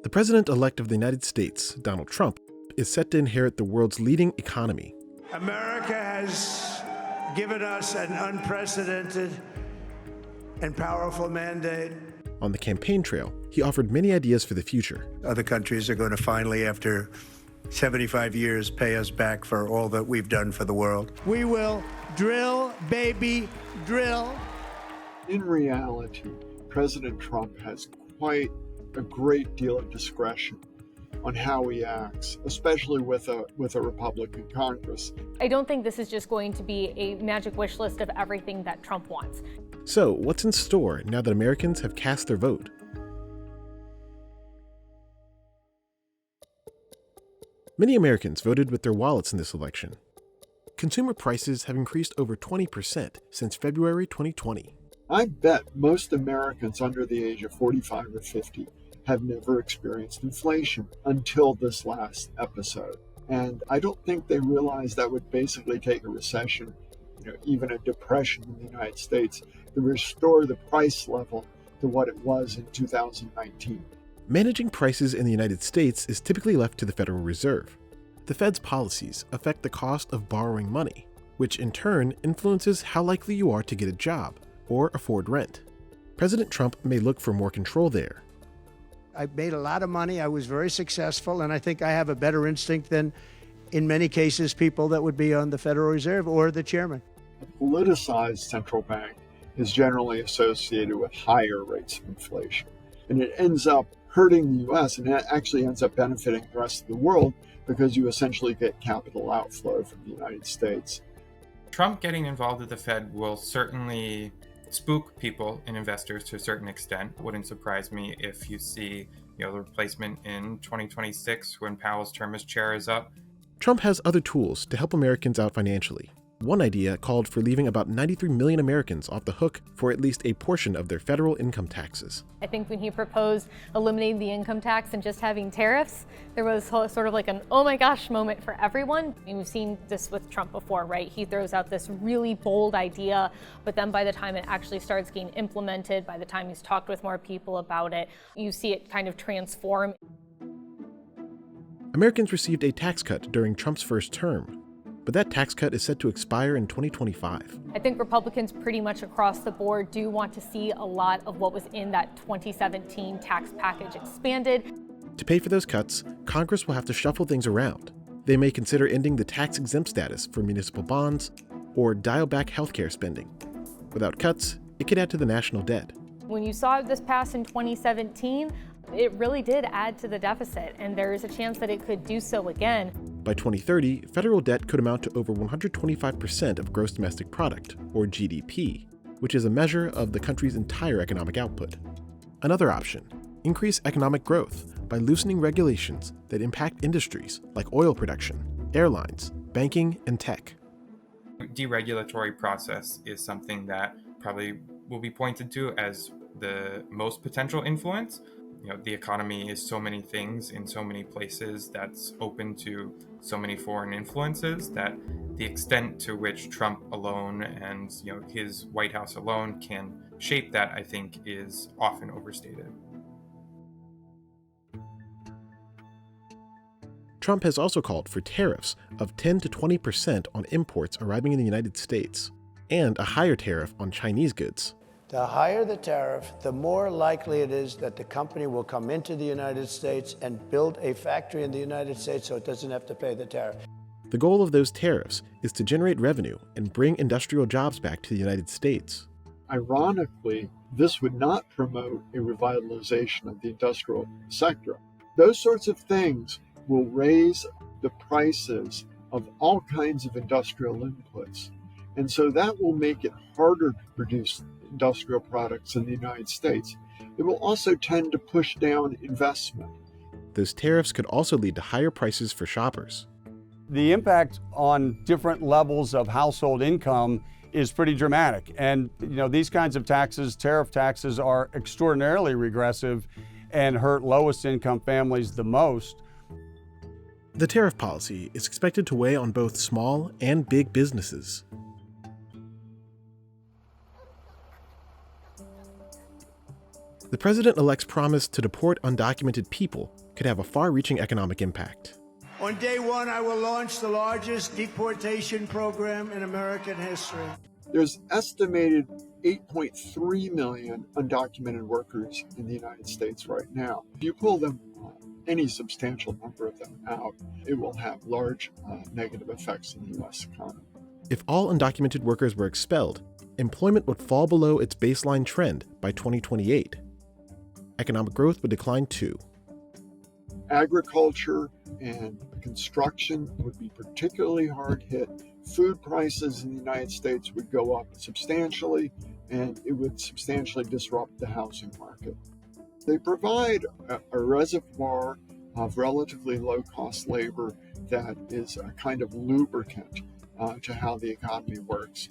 The president-elect of the United States, Donald Trump, is set to inherit the world's leading economy. America has given us an unprecedented and powerful mandate. On the campaign trail, he offered many ideas for the future. Other countries are going to finally, after 75 years, pay us back for all that we've done for the world. We will drill, baby, drill. In reality, President Trump has quite a great deal of discretion on how he acts, especially with a Republican Congress. I don't think this is just going to be a magic wish list of everything that Trump wants. So, what's in store now that Americans have cast their vote? Many Americans voted with their wallets in this election. Consumer prices have increased over 20% since February 2020. I bet most Americans under the age of 45 or 50 have never experienced inflation until this last episode. And I don't think they realize that would basically take a recession, even a depression in the United States, to restore the price level to what it was in 2019. Managing prices in the United States is typically left to the Federal Reserve. The Fed's policies affect the cost of borrowing money, which in turn influences how likely you are to get a job or afford rent. President Trump may look for more control there. I made a lot of money. I was very successful, and I think I have a better instinct than, in many cases, people that would be on the Federal Reserve or the chairman. A politicized central bank is generally associated with higher rates of inflation, and it ends up hurting the U.S. and it actually ends up benefiting the rest of the world because you essentially get capital outflow from the United States. Trump getting involved with the Fed will certainly spook people and investors to a certain extent. Wouldn't surprise me if you see, the replacement in 2026 when Powell's term as chair is up. Trump has other tools to help Americans out financially. One idea called for leaving about 93 million Americans off the hook for at least a portion of their federal income taxes. I think when he proposed eliminating the income tax and just having tariffs, there was sort of like an oh my gosh moment for everyone. I mean, we've seen this with Trump before, right? He throws out this really bold idea, but then by the time it actually starts getting implemented, by the time he's talked with more people about it, you see it kind of transform. Americans received a tax cut during Trump's first term, but that tax cut is set to expire in 2025. I think Republicans pretty much across the board do want to see a lot of what was in that 2017 tax package expanded. To pay for those cuts, Congress will have to shuffle things around. They may consider ending the tax-exempt status for municipal bonds or dial back healthcare spending. Without cuts, it could add to the national debt. When you saw this pass in 2017, it really did add to the deficit, and there is a chance that it could do so again. By 2030, federal debt could amount to over 125% of gross domestic product, or GDP, which is a measure of the country's entire economic output. Another option, increase economic growth by loosening regulations that impact industries like oil production, airlines, banking, and tech. Deregulatory process is something that probably will be pointed to as the most potential influence. The economy is so many things in so many places that's open to so many foreign influences that the extent to which Trump alone and his White House alone can shape that, I think, is often overstated. Trump has also called for tariffs of 10 to 20% on imports arriving in the United States and a higher tariff on Chinese goods. The higher the tariff, the more likely it is that the company will come into the United States and build a factory in the United States so it doesn't have to pay the tariff. The goal of those tariffs is to generate revenue and bring industrial jobs back to the United States. Ironically, this would not promote a revitalization of the industrial sector. Those sorts of things will raise the prices of all kinds of industrial inputs. And so that will make it harder to produce industrial products in the United States. It will also tend to push down investment. Those tariffs could also lead to higher prices for shoppers. The impact on different levels of household income is pretty dramatic. And these kinds of taxes, tariff taxes, are extraordinarily regressive and hurt lowest income families the most. The tariff policy is expected to weigh on both small and big businesses. The president-elect's promise to deport undocumented people could have a far-reaching economic impact. On day one, I will launch the largest deportation program in American history. There's estimated 8.3 million undocumented workers in the United States right now. If you pull them, any substantial number of them out, it will have large negative effects in the U.S. economy. If all undocumented workers were expelled, employment would fall below its baseline trend by 2028. Economic growth would decline too. Agriculture and construction would be particularly hard hit. Food prices in the United States would go up substantially, and it would substantially disrupt the housing market. They provide a reservoir of relatively low-cost labor that is a kind of lubricant to how the economy works.